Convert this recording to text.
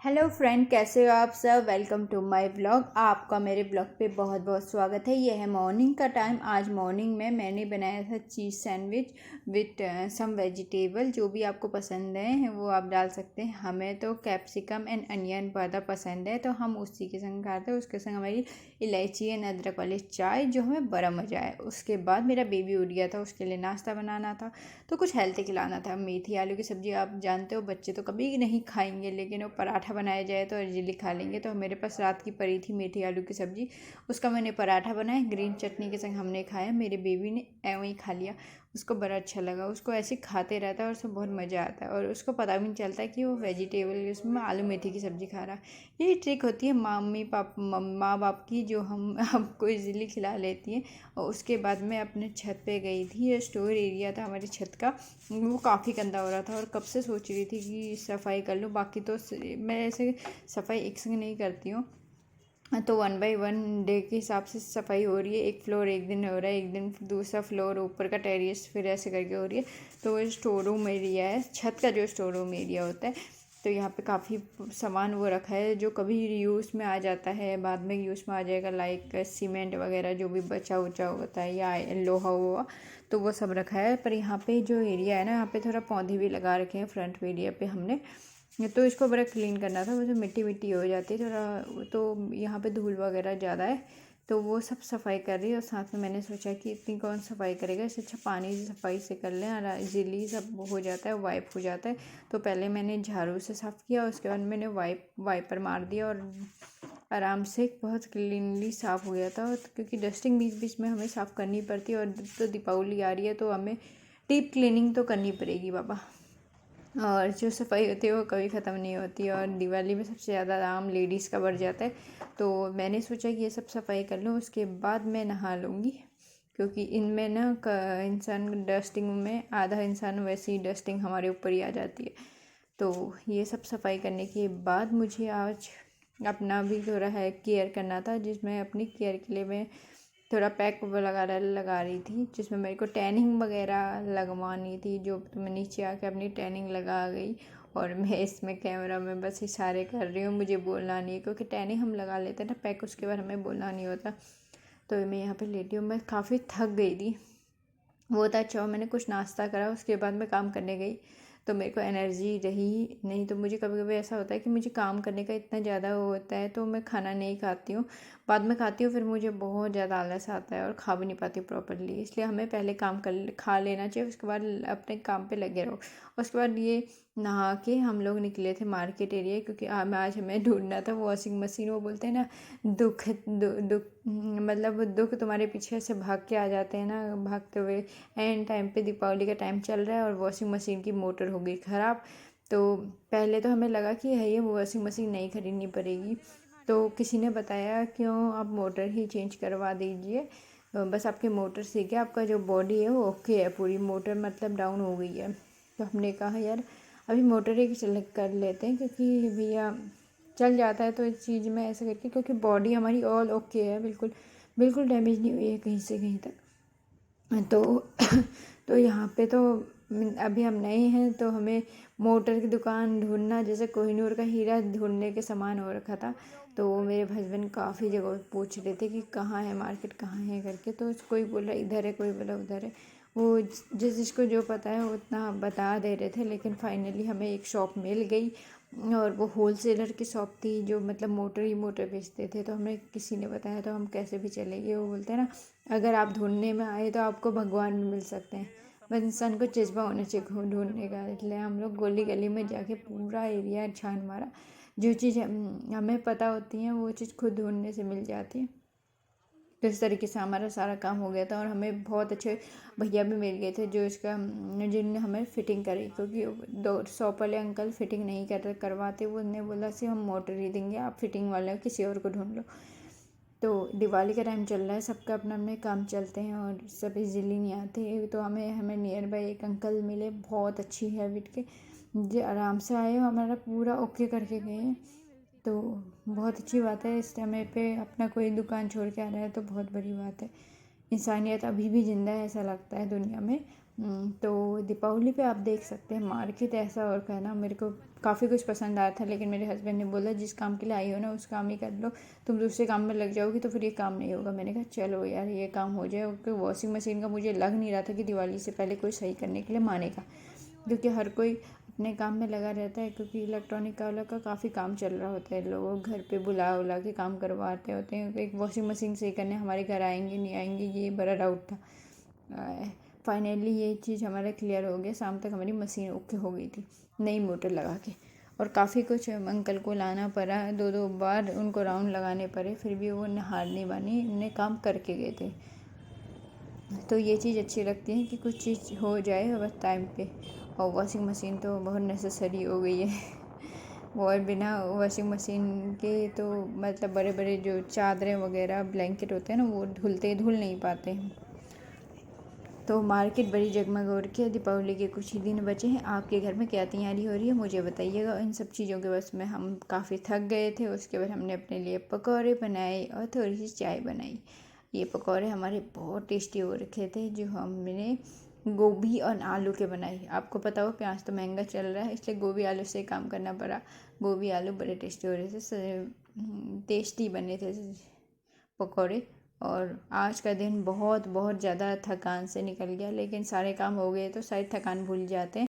Hello friend, कैसे हो आप सब। Welcome to my blog. आपका मेरे ब्लॉग पे बहुत बहुत स्वागत है। ये है मॉर्निंग का टाइम। आज मॉर्निंग में मैंने बनाया था cheese sandwich with some vegetable. जो भी आपको पसंद है वो आप डाल सकते हैं। हमें तो कैप्सिकम एंड अनियन ज़्यादा पसंद है तो हम उसी के संग खाते हैं। उसके संग हमारी इलायची एंड अदरक वाली चाय, जो हमें बड़ा मज़ा आया। उसके बाद मेरा बेबी उठ गया था, उसके लिए नाश्ता बनाना था तो कुछ हेल्थी खिलाना था। मेथी आलू की सब्ज़ी आप जानते हो, बच्चे तो कभी नहीं खाएंगे, लेकिन वो पराठा बनाया जाए तो इजीली खा लेंगे। तो मेरे पास रात की पड़ी थी मेथी आलू की सब्ज़ी, उसका मैंने पराठा बनाया। ग्रीन चटनी के संग हमने खाया। मेरे बेबी ने ऐसे ही खा लिया, उसको बड़ा अच्छा लगा। उसको ऐसे खाते रहता है और उसको बहुत मज़ा आता है और उसको पता भी नहीं चलता कि वो वेजिटेबल उसमें आलू मेथी की सब्ज़ी खा रहा है। यही ट्रिक होती है माँ बाप की, जो हम आपको इजीली खिला लेती है। और उसके बाद मैं अपने छत पे गई थी। ये स्टोर एरिया था हमारी छत का, वो काफ़ी गंदा हो रहा था और कब से सोच रही थी कि सफाई कर लूँ। बाकी तो मैं ऐसे सफाई एक संग नहीं करती हूँ, तो 1 बाय 1 डे के हिसाब से सफाई हो रही है। एक फ्लोर एक दिन हो रहा है, एक दिन दूसरा फ्लोर, ऊपर का टेरेस, फिर ऐसे करके हो रही है। तो वो स्टोर रूम एरिया है, छत का जो स्टोर रूम एरिया होता है। तो यहाँ पे काफ़ी सामान वो रखा है जो कभी यूज़ में आ जाता है, बाद में यूज़ में आ जाएगा। लाइक सीमेंट वगैरह जो भी बचा उचा होता है या लोहा हुआ, तो वो सब रखा है। पर यहाँ पे जो एरिया है ना, यहाँ पे थोड़ा पौधे भी लगा रखे हैं फ्रंट एरिया पे हमने। तो इसको बड़ा क्लीन करना था, वैसे मिट्टी मिट्टी हो जाती है थोड़ा, तो यहाँ पे धूल वगैरह ज़्यादा है, तो वो सब सफाई कर रही है। और साथ में मैंने सोचा कि इतनी कौन सफाई करेगा, इससे अच्छा पानी से सफाई से कर लें और इजीली सब हो जाता है, वाइप हो जाता है। तो पहले मैंने झाड़ू से साफ़ किया, उसके बाद मैंने वाइपर मार दिया और आराम से बहुत क्लीनली साफ़ हो गया था। क्योंकि डस्टिंग बीच बीच में हमें साफ़ करनी पड़ती है, और तो दीपावली आ रही है तो हमें डीप क्लीनिंग तो करनी पड़ेगी बाबा। और जो सफाई होती है वो कभी ख़त्म नहीं होती। और दिवाली में सबसे ज़्यादा आराम लेडीज़ का बढ़ जाता है। तो मैंने सोचा कि ये सब सफाई कर लूँ, उसके बाद मैं नहा लूँगी। क्योंकि इनमें ना इंसान डस्टिंग में आधा इंसान वैसे ही डस्टिंग हमारे ऊपर ही आ जाती है। तो ये सब सफाई करने के बाद मुझे आज अपना भी थोड़ा है केयर करना था, जिसमें अपनी केयर के लिए मैं थोड़ा पैक लगा रही थी, जिसमें मेरे को टैनिंग वगैरह लगवानी थी। जो तो मैं नीचे आके अपनी टैनिंग लगा गई और मैं इसमें कैमरा में बस इशारे कर रही हूँ, मुझे बोलना नहीं है। क्योंकि टैनिंग हम लगा लेते हैं ना पैक, उसके बाद हमें बोलना नहीं होता। तो मैं यहाँ पे लेटी हूँ, मैं काफ़ी थक गई थी। वो था अच्छा, मैंने कुछ नाश्ता करा, उसके बाद मैं काम करने गई तो मेरे को एनर्जी रही नहीं। तो मुझे कभी कभी ऐसा होता है कि मुझे काम करने का इतना ज़्यादा वो होता है तो मैं खाना नहीं खाती हूँ, बाद में खाती हूँ। फिर मुझे बहुत ज़्यादा आलस आता है और खा भी नहीं पाती प्रॉपरली। इसलिए हमें पहले काम कर खा लेना चाहिए, उसके बाद अपने काम पे लगे रहो। उसके बाद ये नहा के हम लोग निकले थे मार्केट एरिया, क्योंकि आज हमें ढूंढना था वॉशिंग मशीन। वो बोलते हैं ना, दुख मतलब दुख तुम्हारे पीछे से भाग के आ जाते हैं ना, भागते हुए। एंड टाइम पे दीपावली का टाइम चल रहा है और वॉशिंग मशीन की मोटर हो गई ख़राब। तो पहले तो हमें लगा कि है ये वॉशिंग मशीन नहीं खरीदनी पड़ेगी, तो किसी ने बताया क्यों आप मोटर ही चेंज करवा दीजिए, बस आपके मोटर से क्या आपका जो बॉडी है वो ओके है, पूरी मोटर मतलब डाउन हो गई है। तो हमने कहा यार अभी मोटर ही सेलेक्ट कर लेते हैं, क्योंकि भैया चल जाता है तो इस चीज़ में ऐसे करके, क्योंकि बॉडी हमारी ऑल ओके है, बिल्कुल बिल्कुल डैमेज नहीं हुई है कहीं से कहीं तक। तो तो यहाँ पे तो अभी हम नए हैं तो हमें मोटर की दुकान ढूंढना जैसे कोहिनूर का हीरा ढूंढने के समान हो रखा था। तो मेरे हस्बैंड काफ़ी जगह पूछ रहे थे कि कहाँ है मार्केट, कहाँ है करके। तो कोई बोला इधर है, कोई बोला उधर है। वो जिसको जो पता है वो उतना बता दे रहे थे। लेकिन फाइनली हमें एक शॉप मिल गई, और वो होलसेलर की शॉप थी जो मतलब मोटर ही मोटर बेचते थे। तो हमें किसी ने बताया तो हम कैसे भी चले गए। वो बोलते हैं ना, अगर आप ढूंढने में आए तो आपको भगवान भी मिल सकते हैं, बस इंसान को जज्बा होना चाहिए ढूंढने का। इसलिए हम लोग गली गली में जाके पूरा एरिया छान मारा। जो चीज़ हमें पता होती है वो चीज़ खुद ढूंढने से मिल जाती है। तो इस तरीके से हमारा सारा काम हो गया था। और हमें बहुत अच्छे भैया भी मिल गए थे जो इसका जिनने हमें फ़िटिंग करी, क्योंकि दो शॉप वाले अंकल फ़िटिंग नहीं करवाते। वो उन्होंने बोला कि हम मोटर ही देंगे, आप फिटिंग वाले किसी और को ढूंढ लो। तो दिवाली का टाइम चल रहा है, सबका अपना अपने काम चलते हैं और सब इजीली नहीं आते। तो हमें नियर बाई एक अंकल मिले, बहुत अच्छी हैबिट के, जो आराम से आए, हमारा पूरा ओके करके गए। तो बहुत अच्छी बात है, इस टाइम पे अपना कोई दुकान छोड़ के आ रहा है तो बहुत बड़ी बात है। इंसानियत अभी भी ज़िंदा है ऐसा लगता है दुनिया में। तो दीपावली पे आप देख सकते हैं मार्केट ऐसा और कहना मेरे को काफ़ी कुछ पसंद आया था, लेकिन मेरे हस्बैंड ने बोला जिस काम के लिए आई हो ना उस काम ही कर लो, तुम दूसरे काम में लग जाओगी तो फिर ये काम नहीं होगा। मैंने कहा चलो यार ये काम हो जाए, क्योंकि वॉशिंग मशीन का मुझे लग नहीं रहा था कि दिवाली से पहले कोई सही करने के लिए मानेगा, क्योंकि हर कोई अपने काम में लगा रहता है, क्योंकि इलेक्ट्रॉनिक वाला का काफ़ी काम चल रहा होता है, लोग घर पे बुला उला के काम करवाते होते हैं। एक वॉशिंग मशीन सही करने हमारे घर आएंगे नहीं आएंगे ये बड़ा डाउट था। फाइनली ये चीज़ हमारा क्लियर हो गया, शाम तक हमारी मशीन ओके हो गई थी नई मोटर लगा के। और काफ़ी कुछ अंकल को लाना पड़ा, 2 बार उनको राउंड लगाने पड़े, फिर भी वो हार नहीं मानी, उन्हें काम करके गए थे। तो ये चीज़ अच्छी लगती है कि कुछ चीज़ हो जाए बस टाइम पे। और वॉशिंग मशीन तो बहुत नेसेसरी हो गई है और बिना वॉशिंग मशीन के तो मतलब बड़े बड़े जो चादरें वगैरह ब्लैंकेट होते हैं ना वो धुल नहीं पाते हैं। तो मार्केट बड़ी जगमग हो रखी है, दीपावली के कुछ ही दिन बचे हैं। आपके घर में क्या तैयारी हो रही है मुझे बताइएगा। इन सब चीज़ों के बस में हम काफ़ी थक गए थे। उसके बाद हमने अपने लिए पकौड़े बनाए और थोड़ी सी चाय बनाई। ये पकौड़े हमारे बहुत टेस्टी हो रखे थे, जो हमने गोभी और आलू के बनाए। आपको पता हो प्याज तो महंगा चल रहा है, इसलिए गोभी आलू से काम करना पड़ा। गोभी आलू बड़े टेस्टी हो रहे थे, टेस्टी बने थे पकौड़े। और आज का दिन बहुत बहुत ज़्यादा थकान से निकल गया, लेकिन सारे काम हो गए तो शायद थकान भूल जाते हैं।